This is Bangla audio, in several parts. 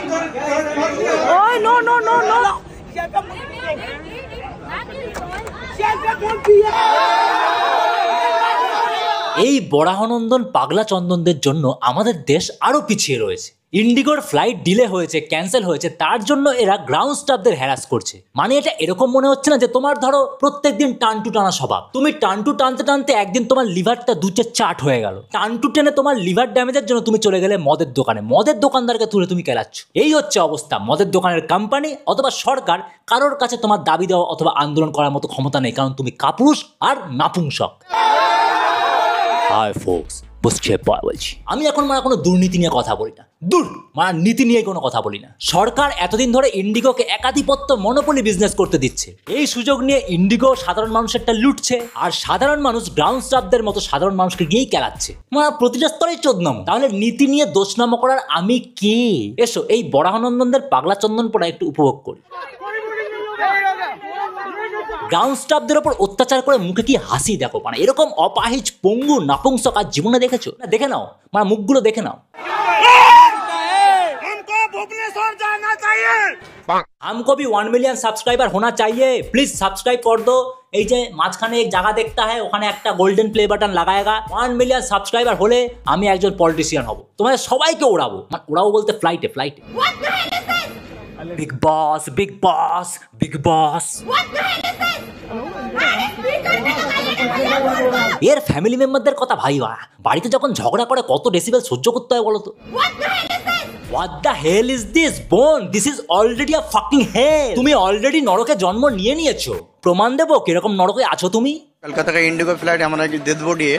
ओए नो नो नो नो এই বরাহনন্দন পাগলা চন্দনদের জন্য আমাদের দেশ আরো পিছিয়ে রয়েছে। ইন্ডিগোর ফ্লাইট ডিলে হয়েছে, ক্যান্সেল হয়েছে, তার জন্য এরা গ্রাউন্ড স্টাফদের হ্যারাস করছে। মানে এটা এরকম মনে হচ্ছে না যে তোমার ধরো প্রত্যেকদিন টানটু টানা স্বভাব, তুমি টানটু টানতে টানতে একদিন তোমার লিভারটা দুচে চাট হয়ে গেল, টানটু টেনে তোমার লিভার ড্যামেজের জন্য তুমি চলে গেলে মদের দোকানে, মদের দোকানদারকে তুলে তুমি কেলাচ্ছ। এই হচ্ছে অবস্থা। মদের দোকানের কোম্পানি অথবা সরকার কারোর কাছে তোমার দাবি দেওয়া অথবা আন্দোলন করার মতো ক্ষমতা নেই, কারণ তুমি কাপুরুষ আর নাপুংসক। হাই ফোকস, বলছি আমি এখন মানে কোনো দুর্নীতি নিয়ে কথা বলি না, নীতি নিয়ে কোনো কথা বলি না। সরকার এতদিন ধরে ইন্ডিগোকে একাধিপত্য মনোপলি বিজনেস করতে দিচ্ছে। এই সুযোগ নিয়ে ইন্ডিগো সাধারণ মানুষেরটা লুটছে, আর সাধারণ মানুষ গ্রাউন্ড স্টাফদের মতো সাধারণ মানুষকে গিয়েই কেলাচ্ছে। মানে প্রতিটা স্তরেই চোদনামো। তাহলে নীতি নিয়ে দোষনামো করার আমি কে? এসো এই বরাহনন্দনদের পাগলা চন্দন পড়া একটু উপভোগ করি। গ্রাউন্ড স্টাফদের ওপর অত্যাচার করে মুখে কি হাসি দেখো, মানে এরকম অপাহিজ পঙ্গু নাপুংসক আর জীবনে দেখেছো না? দেখে নাও, মানে মুখগুলো দেখে নাও। हमको भी 1 मिलियन सब्सक्राइबर होना चाहिए, प्लीज सब्सक्राइब कर दो। এই যে মাঝখানে এক জায়গা দেখতে হয়, ওখানে একটা গোল্ডেন প্লে বাটন লাগায়েগা। 1 মিলিয়ন সাবস্ক্রাইবার হলে আমি একজন পলিটিশিয়ান হব, তোমাদের সবাইকে ওড়াবো। মানে ওড়াবো বলতে ফ্লাইটে ফ্লাইটে। বিগ বস বিগ বস বিগ বস। এর ফ্যামিলি মেম্বারদের কথা ভাইবা, বাড়িতে যখন ঝগড়া করে কত ডেসিবেল সহ্য করতে হয় বলো তো? What the hell is this, Bone? This is already a fucking hell. তুমি অলরেডি নরকে জন্ম নিয়ে নিয়েছো। প্রমাণ দেবো কিরকম নরকে আছো তুমি। कलकत्ता का इंडिगो फ्लाइट हमारा डेथ बॉडी है।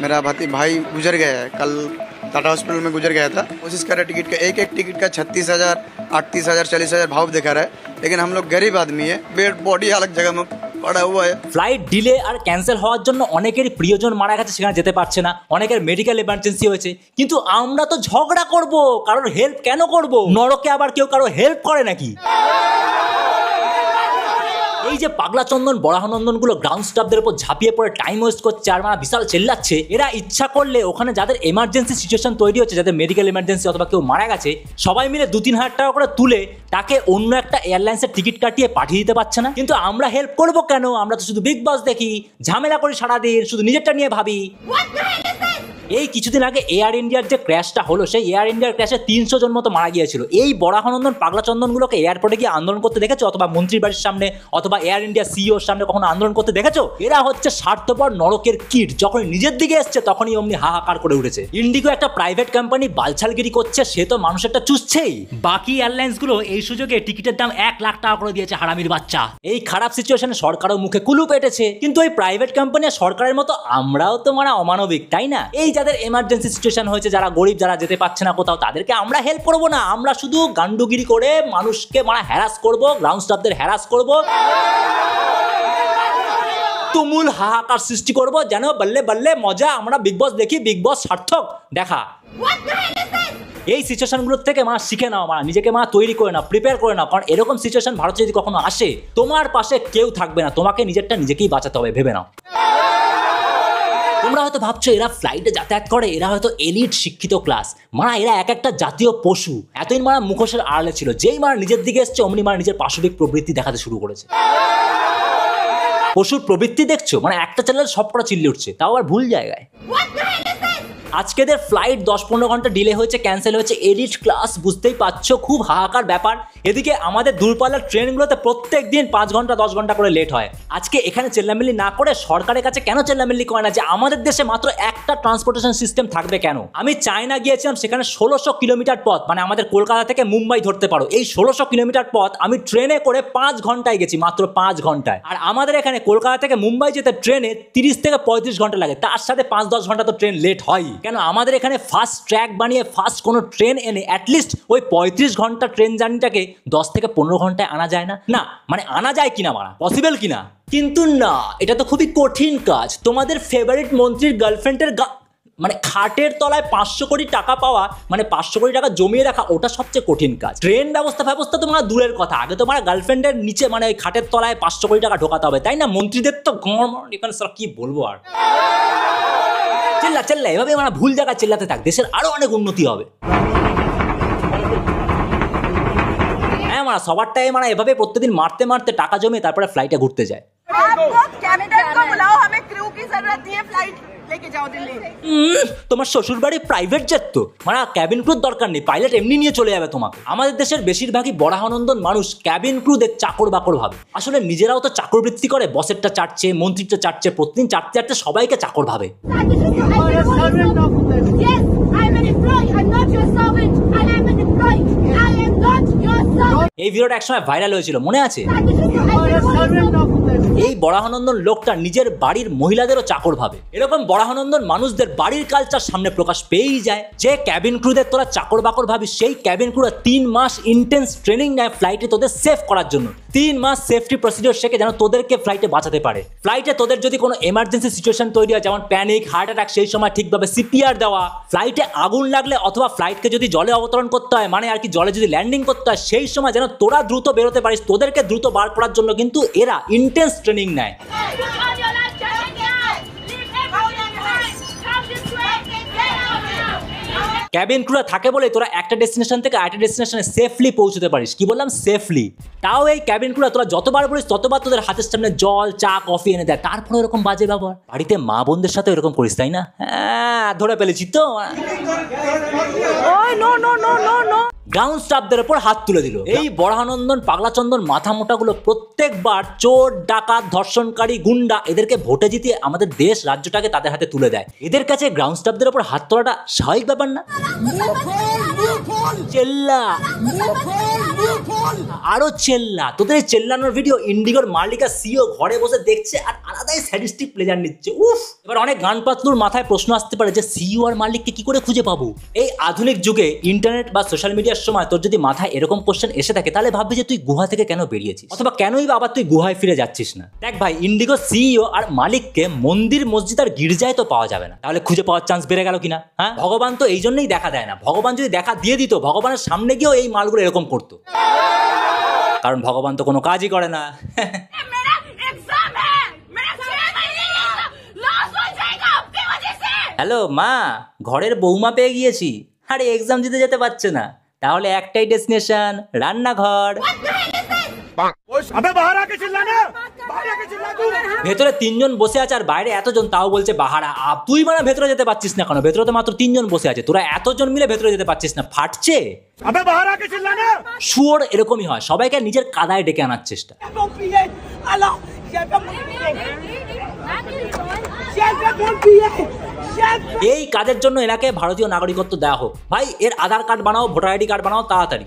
मेरा भाई गुजर गया है, कल टाटा हॉस्पिटल में गुजर गया था। कोशिश कर रहे टिकट का, एक टिकट का 36,000, 38,000, 40,000 भाव दिखा रहा है, लेकिन हम लोग गरीब आदमी है, बेड बॉडी अलग जगह में पड़ा हुआ है। ফ্লাইট ডিলে আর ক্যান্সেল হওয়ার জন্য অনেকেরই প্রিয়জন মারা গেছে, সেখানে যেতে পারছে না, অনেকের মেডিকেল এমার্জেন্সি হয়েছে। কিন্তু আমরা তো ঝগড়া করব, কারোর হেল্প কেন করব? নরকে আবার কেউ কারো হেল্প করে নাকি? এই যে পাগলা চন্দন বরাহনন্দন গুলো গ্রাউন্ড স্টাফদের উপর ঝাঁপিয়ে পড়ে টাইম ওয়েস্ট করছে আর মানে বিশাল চেল্লাচ্ছে, এরা ইচ্ছা করলে ওখানে যাদের এমার্জেন্সি সিচুয়েশন তৈরি হচ্ছে, যাদের মেডিকেল এমার্জেন্সি অথবা কেউ মারা গেছে, সবাই মিলে 2-3 হাজার টাকা করে তুলে তাকে অন্য একটা এয়ারলাইন্সের টিকিট কাটিয়ে পাঠিয়ে দিতে পারছে না। কিন্তু আমরা হেল্প করবো কেন? আমরা তো শুধু বিগ বস দেখি, ঝামেলা করি সারাদিন, শুধু নিজেরটা নিয়ে ভাবি। এই কিছুদিন আগে এয়ার ইন্ডিয়ার যে ক্র্যাশটা হলো, সেই এয়ার ইন্ডিয়ার ক্র্যাশে 300 জন মতো মারা গিয়েছিল। এই বরাহনন্দন পাগলা চন্দনগুলোকে এয়ারপোর্টে গিয়ে আন্দোলন করতে দেখেছো? অথবা মন্ত্রীর বাড়ির সামনে অথবা এয়ার ইন্ডিয়া সিইওর সামনে কখনো আন্দোলন করতে দেখেছো? এরা হচ্ছে স্বার্থপর নরকের কীট। যখন নিজের দিকে এসছে তখনই অমনি হাহাকার করে উঠেছে। ইন্ডিগো একটা প্রাইভেট কোম্পানি, বালছালগিরি করছে, সে তো মানুষেরটা চুষছেই। বাকি এয়ারলাইন্স গুলো এই সুযোগে টিকিটের দাম 1 লাখ টাকা করে দিয়েছে, হারামির বাচ্চা। এই খারাপ সিচুয়েশনে সরকারও মুখে কুলু পেটেছে, কিন্তু এই প্রাইভেট কোম্পানি আর সরকারের মতো আমরাও তো মানে অমানবিক, তাই না? এই যাদের এমার্জেন্সি সিচুয়েশন হয়েছে, যারা গরিব, যারা যেতে পারছে না কোথাও, তাদেরকে আমরা হেল্প করবো না। আমরা শুধু গান্ডুগিরি করে মানুষকে মানে হ্যারাস করবো, গ্রাউন্ড স্টাফদের হ্যারাস করবো, তুমুল হাহাকার সৃষ্টি করবো, যেন বললে বললে মজা, আমরা বিগ বস দেখি, বিগ বস সার্থক দেখা। এই সিচুয়েশনগুলোর থেকে মা শিখে নাও, মা নিজেকে মা তৈরি করে নাও, প্রিপেয়ার করে নাও, কারণ এরকম সিচুয়েশন ভারতে যদি কখনো আসে, তোমার পাশে কেউ থাকবে না, তোমাকে নিজেরটা নিজেকেই বাঁচাতে হবে, ভেবে নাও। তোমরা হয়তো ভাবছো এরা ফ্লাইটে যাতায়াত করে, এরা হয়তো এলিট শিক্ষিত ক্লাস, মানে এরা এক একটা জাতীয় পশু। এতদিন মানে মুখোশের আড়ালে ছিল, যেই মানে নিজের দিকে এসছে অমনি মানে নিজের পাশবিক প্রবৃত্তি দেখাতে শুরু করেছে। পশুর প্রবৃত্তি দেখছো, মানে একটা চ্যানেল সবকটা চিল্লে উঠছে, তাও আবার ভুল জায়গায়। আজকেদের ফ্লাইট 10-15 ঘন্টা ডিলে হয়েছে, ক্যান্সেল হয়েছে, এলিট ক্লাস, বুঝতেই পারছো খুব হাহাকার ব্যাপার। এদিকে আমাদের দূরপাল্লার ট্রেনগুলোতে প্রত্যেক দিন 5 ঘন্টা 10 ঘন্টা করে লেট হয়। আজকে এখানে চেল্লামিল্লি না করে সরকারের কাছে কেন চেল্লামিল্লি করে না যে আমাদের দেশে মাত্র একটা ট্রান্সপোর্টেশন সিস্টেম থাকবে কেন? আমি চায়না গিয়েছিলাম, সেখানে 1600 কিলোমিটার পথ, মানে আমাদের কলকাতা থেকে মুম্বাই ধরতে পারো, এই 1600 কিলোমিটার পথ আমি ট্রেনে করে 5 ঘন্টায় গেছি, মাত্র 5 ঘন্টায়। আর আমাদের এখানে কলকাতা থেকে মুম্বাই যেতে ট্রেনে 30 থেকে 35 ঘন্টা লাগে, তার সাথে 5-10 ঘন্টা তো ট্রেন লেট হয়। কেন আমাদের এখানে ফাস্ট ট্র্যাক বানিয়ে ফাস্ট কোনো ট্রেন এনে অ্যাটলিস্ট ওই 35 ঘন্টা ট্রেন জার্নিটাকে 10 থেকে 15 ঘন্টায় আনা যায় না? না মানে আনা যায় কিনা, মারা পসিবল কিনা? কিন্তু না, এটা তো খুবই কঠিন কাজ। তোমাদের ফেভারিট মন্ত্রীর গার্লফ্রেন্ডের মানে খাটের তলায় 500 কোটি টাকা পাওয়া, মানে 500 কোটি টাকা জমিয়ে রাখা, ওটা সবচেয়ে কঠিন কাজ। ট্রেন ব্যবস্থা তোমার দূরের কথা, আগে তোমার গার্লফ্রেন্ডের নিচে মানে ওই খাটের তলায় 500 কোটি টাকা ঢোকাতে হবে, তাই না? মন্ত্রীদের তো এখানে স্যার কি বলবো আর, চেল্লা এভাবে মানে ভুল জায়গায় চেল্লাতে থাক, দেশের আরো অনেক উন্নতি হবে। মানে সবারটাই মানে এভাবে প্রত্যেকদিন মারতে মারতে টাকা জমিয়ে তারপরে ফ্লাইটে ঘুরতে যায়। आप लोग कैप्टन को बुलाओ, हमें क्रू की जरूरत नहीं है, फ्लाइट लेके जाओ दिल्ली। তোমার শ্বশুর বাড়ি প্রাইভেট জেট তো, মানে ক্যাবিন ক্রুর দরকার নেই, পাইলট এমনি নিয়ে চলে যাবে তোমাকে। আমাদের দেশের বেশিরভাগই বরাহনন্দন মানুষ ক্যাবিন ক্রুদের চাকর বাকর ভাবে। আসলে নিজেরাও তো চাকরবৃত্তি করে, বসেরটা চাটছে, মন্ত্রীটা চাটছে, প্রতিদিন চাটতে চাটতে সবাইকে চাকর ভাবে। Yes, I'm an employee. I'm not your servant. I am an employee. I am not your servant. এই ভিডিওটা একসময় ভাইরাল হয়েছিল, মনে আছে? এই বরাহনন্দন লোকটা নিজের বাড়ির মহিলাদেরও চাকর ভাবে। এরকম বরাহনন্দন মানুষদের বাড়ির কালচার সামনে প্রকাশ পেয়েই যায়। যে ক্যাবিন ক্রুদের তোরা চাকর বাকর ভাবি, সেই ক্যাবিন ক্রুরা 3 মাস ইন্টেন্স ট্রেনিং নেয় ফ্লাইটে তোদের সেফ করার জন্য। 3 মাস সেফটি প্রসিডিওর শেখে যেন তোদেরকে ফ্লাইটে বাঁচাতে পারে। ফ্লাইটে তোদের যদি কোনো এমার্জেন্সি সিচুয়েশন তৈরি হয়, যেমন প্যানিক, হার্ট অ্যাটাক, সেই সময় ঠিকভাবে সিপিআর দেওয়া, ফ্লাইটে আগুন লাগলে অথবা ফ্লাইটকে যদি জলে অবতরণ করতে হয়, মানে আর কি জলে যদি ল্যান্ডিং করতে হয়, সেই সময় যেন তোরা দ্রুত বেরোতে পারিস, তোদেরকে দ্রুত বার করার জন্য কিন্তু এরা ইন্টেন্স ট্রেনিং নেয়। ক্যাবিন ক্রুরা থাকে বলে তোরা একটা ডেস্টিনেশন থেকে আরেকটা ডেস্টিনেশনে সেফলি পৌঁছতে পারিস। কি বললাম? সেফলি। তাও এই ক্যাবিন ক্রুরা তোরা যতবার বলিস ততবার তোদের হাতের সামনে জল, চা, কফি এনে দেয়। তারপরে এরকম বাজে ব্যবহার। বাড়িতে মা বোনদের সাথে এরকম করিস, তাই না? হ্যাঁ, ধরে ফেলেছি তো। গ্রাউন্ড স্টাফদের উপর হাত তুলে দিল। এই বরাহনন্দন পাগলাচন্দন মাথা মোটাগুলো প্রত্যেকবার চোর, ডাকাত, ধর্ষণকারী, গুন্ডা এদেরকে ভোটে জিতিয়ে আমাদের দেশ রাজ্যটাকে তাদের হাতে তুলে দেয়। এদের কাছে গ্রাউন্ড স্টাফদের উপর হাত তোলাটা স্বাভাবিক ব্যাপার না? চেল্লা, আরো চেল্লা। তোদের এই চেল্লানোর ভিডিও ইন্ডিগোর মালিকা সিও ঘরে বসে দেখছে আর আলাদাই স্যাডিস্টিক প্লেজার নিচ্ছে। উফ! এবার অনেক গান পাতলুর মাথায় প্রশ্ন আসতে পারে যে সিও আর মালিককে কি করে খুঁজে পাবো? এই আধুনিক যুগে ইন্টারনেট বা সোশ্যাল মিডিয়ার সময় তোর যদি মাথায় এরকম কোশ্চেন এসে থাকে, তাহলে ভাববি যে তুই গুহা থেকে কেন বেরিয়েছিস, অথবা কেনই বা আবার তুই গুহায় ফিরে যাচ্ছিস না। দেখ ভাই, ইন্ডিগো সিইও আর মালিককে মন্দির, মসজিদ আর গির্জায় তো পাওয়া যাবে না, তাহলে খুঁজে পাওয়ার চান্স বেড়ে গেল কিনা? হ্যাঁ, ভগবান তো এই জন্যই দেখা দেয় না। ভগবান যদি দেখা দিয়ে দিত, ভগবানের সামনে গিয়েও এই মালগুলো এরকম করতো, কারণ ভগবান তো কোনো কাজই করে না। হ্যালো মা, ঘরের বৌমা পেয়ে গিয়েছি। আরে এক্সাম দিতে যেতে পারছে না, তাহলে একটাই ডেস্টিনেশন, রান্নাঘর। ভেতরে 3 জন বসে আছে আর বাইরে এতজন, তাও বলছে বাহারা। তুই মানে ভেতরে যেতে পারছিস না কেন? ভেতরে তো মাত্র 3 জন বসে আছে, তোরা এতজন মিলে ভেতরে যেতে পারছিস না? ফাটছে। শুয়োর এরকমই হয়, সবাইকে নিজের কাদায় ডেকে আনার চেষ্টা। এই কাজের জন্য এনাকে ভারতীয় নাগরিকত্ব দেওয়া হোক। ভাই, এর আধার কার্ড বানাও, ভোটার আইডি কার্ড বানাও তাড়াতাড়ি।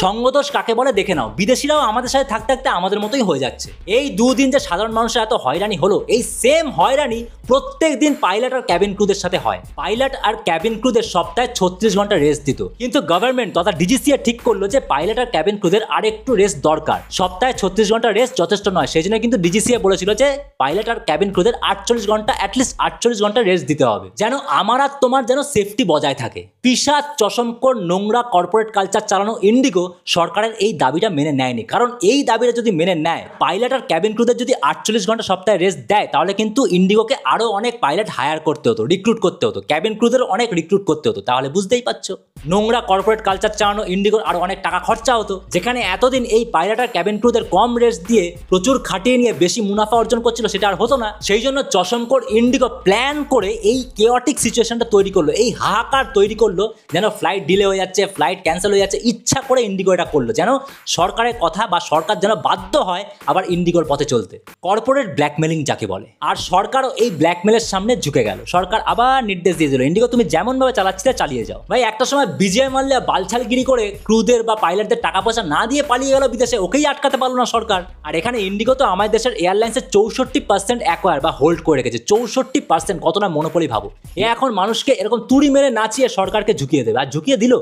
সঙ্গদোষ কাকে বলে দেখে নাও। বিদেশিরাও আমাদের সাথে থাকতে থাকতে আমাদের মতোই হয়ে যাচ্ছে। এই 2 দিন যে সাধারণ মানুষের এত হয়রানি হলো, এই সেম হয়রানি প্রত্যেক দিন পাইলট আর ক্যাবিন ক্রুদের সাথে হয়। পাইলট আর ক্যাবিন ক্রুদের সপ্তাহে 36 ঘন্টা রেস্ট দিত, কিন্তু গভর্নমেন্ট তথা ডিজিসিএ ঠিক করলো যে পাইলট আর ক্যাবিন ক্রুদের আর একটু রেস্ট দরকার। সপ্তাহে 36 ঘন্টা রেস্ট যথেষ্ট নয়, সেই জন্য কিন্তু ডিজিসিএ বলেছিল যে পাইলট আর ক্যাবিন ক্রুদের 48 ঘন্টা, অ্যাটলিস্ট 48 ঘন্টা রেস্ট দিতে হবে, যেন আমার আর তোমার যেন সেফটি বজায় থাকে। পিশাচ, চশমকর, নোংরা কর্পোরেট কালচার চালানো ইন্ডিগো সরকারের এই দাবিটা মেনে নেয়নি। কারণ এই দাবিটা যদি মেনে নেয়, পাইলট আর ক্যাবিন ক্রুদের যদি 48 ঘন্টা সপ্তাহে রেস্ট দেয়, তাহলে কিন্তু ইন্ডিগোকে আরো অনেক পাইলট হায়ার করতে হতো, রিক্রুট করতে হতো, ক্যাবিন ক্রুদের অনেক রিক্রুট করতে হতো। তাহলে বুঝতেই পারছো, নোংরা কর্পোরেট কালচার চালানো ইন্ডিগোর আরো অনেক টাকা খরচা হতো। যেখানে এতদিন এই পাইলট আর ক্যাবিন ক্রুদের কম রেস্ট দিয়ে প্রচুর খাটিয়ে নিয়ে বেশি মুনাফা অর্জন করছিল, সেটা আর হতো না। সেই জন্য চশমকর ইন্ডিগো প্ল্যান করে এই কেওয়াটিক সিচুয়েশনটা তৈরি করলো, এই হাহাকার তৈরি করলো, যেন ফ্লাইট ডিলে হয়ে যাচ্ছে, ফ্লাইট ক্যান্সেল হয়ে যাচ্ছে। ইচ্ছা করে ইন্ডিগো এটা করলো, যেন সরকারের কথা বা সরকার যেন বাধ্য হয় আবার ইন্ডিগোর পথে চলতে। কর্পোরেট ব্ল্যাকমেলিং যাকে বলে। আর সরকারও এই ব্ল্যাকমেলের সামনে ঝুঁকে গেল। সরকার আবার নির্দেশ দিয়ে দিল, ইন্ডিগো তুমি যেমনভাবে চালাচ্ছিলে চালিয়ে যাও। ভাই, একটা সময় বিজয় মাল্যা বালছালগিরি করে ক্রুদের বা পাইলটদের টাকা পয়সা না দিয়ে পালিয়ে গেল বিদেশে, ওকেই আটকাতে পারলো না সরকার। আর এখানে ইন্ডিগো তো আমাদের দেশের এয়ারলাইন্সের 64% অ্যাকোয়ার বা হোল্ড করে রেখেছে। 64%, কত না মনোপলি ভাবো। এ এখন মানুষকে এরকম তুড়ি মেরে নাচিয়ে সরকারকে ঝুঁকিয়ে দেবে, আর ঝুঁকিয়ে দিল।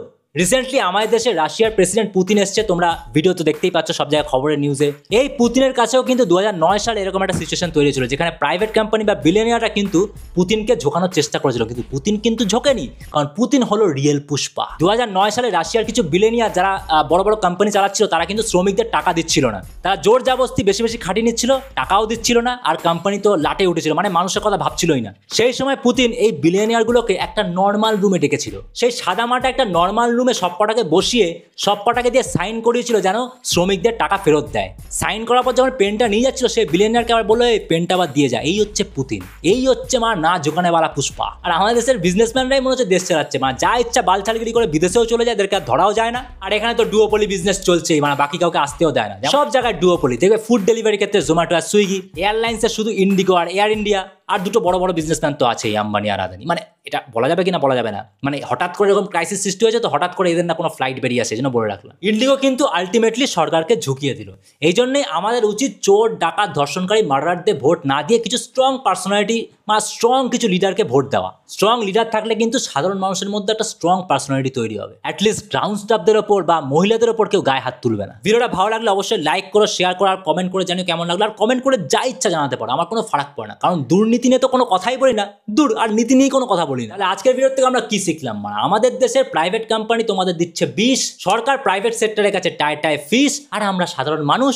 রিসেন্টলি আমাদের দেশে রাশিয়ার প্রেসিডেন্ট পুতিন এসছে, তোমরা ভিডিও তো দেখতেই পাচ্ছ সব জায়গায় খবরের নিউজে। এই পুতিনের কাছেও কিন্তু 2009 সালে এরকম একটা সিচুয়েশন তৈরি ছিল, যেখানে প্রাইভেট কোম্পানি বা বিলিয়নিয়াররা কিন্তু পুতিনকে ঝোকানোর চেষ্টা করেছিল, কিন্তু পুতিন কিন্তু ঝোঁকেনি, কারণ পুতিন হলো রিয়েল পুষ্পা। 2009 সালে রাশিয়ার কিছু বিলিয়নিয়ার যারা বড় বড় কোম্পানি চালাচ্ছিল, তারা কিন্তু শ্রমিকদের টাকা দিচ্ছিল না, তারা জোর জাবস্তি বেশি বেশি খাটিয়ে নিচ্ছিল, টাকাও দিচ্ছিল না, আর কোম্পানি তো লাটে উঠেছিল, মানে মানুষের কথা ভাবছিলই না। সেই সময় পুতিন এই বিলিয়নিয়ারগুলোকে একটা নর্মাল রুমে ডেকেছিল। সেই সাদামাটা একটা নর্মাল রুমে রুমে সবকটাকে বসিয়ে সবকটাকে দিয়ে সাইন করিয়েছিল যেন শ্রমিকদের টাকা ফেরত দেয়। সাইন করার পর যখন পেনটা নিয়ে যাচ্ছিল সে বিলিয়নিয়ারকে আবার বললো এই পেনটা আবার দিয়ে যায়। এই হচ্ছে পুতিন, এই হচ্ছে মা না জোকানেওয়ালা পুষ্পা। আর আমাদের দেশের বিজনেসম্যানরাই মনে হচ্ছে দেশ চালাচ্ছে, মানে যা ইচ্ছা বালছালগিরি করে বিদেশেও চলে যায়, এদেরকে আর ধরাও যায় না। আর এখানে তো ডুওপলি বিজনেস চলছেই, মানে বাকি কাউকে আসতেও দেয় না। সব জায়গায় ডুওপলি দেখবে, ফুড ডেলিভারি ক্ষেত্রে জোম্যাটো আর সুইগি, এয়ারলাইন্সের শুধু ইন্ডিগো আর এয়ার ইন্ডিয়া, আর দুটো বড় বড় বিজনেসম্যান তো আছেই, আম্বানি আর আদানি। মানে এটা বলা যাবে কিনা বলা যাবে না, মানে হঠাৎ করে এরকম ক্রাইসিস সৃষ্টি হয়েছে তো হঠাৎ করে এদের না কোনো ফ্লাইট বেরিয়ে আসে, এই জন্য বলে রাখলাম। ইন্ডিগো কিন্তু আলটিমেটলি সরকারকে ঝুঁকিয়ে দিল। এই জন্যই আমাদের উচিত চোর ডাকাত ধর্ষণকারী মার্ডারদের ভোট না দিয়ে কিছু স্ট্রং পার্সোনালিটি বা স্ট্রং কিছু লিডারকে ভোট দেওয়া। স্ট্রং লিডার থাকলে কিন্তু সাধারণ মানুষের মধ্যে একটা স্ট্রং পার্সোনালিটি তৈরি হবে। অ্যাটলিস্ট গ্রাউন্ড স্টাফদের ওপর বা মহিলাদের ওপর কেউ গায়ে হাত তুলবে না। ভিডিওটা ভালো লাগলে অবশ্যই লাইক করো, শেয়ার করো, আর কমেন্ট করে জানিও কেমন লাগলো। আর কমেন্ট করে যা ইচ্ছা জানাতে পারো, আমার কোনো ফারাক পড়ে না, কারণ দুর্নীতি নিয়ে তো কোনো কথাই বলি না, দূর আর নীতি নিয়ে কোনো কথা বলি না। তাহলে আজকের ভিডিও থেকে আমরা কি শিখলাম? মানে আমাদের দেশের প্রাইভেট কোম্পানি তোমাদের দিচ্ছে বিষ, সরকার প্রাইভেট সেক্টরের কাছে টায় টায় ফিস, আর আমরা সাধারণ মানুষ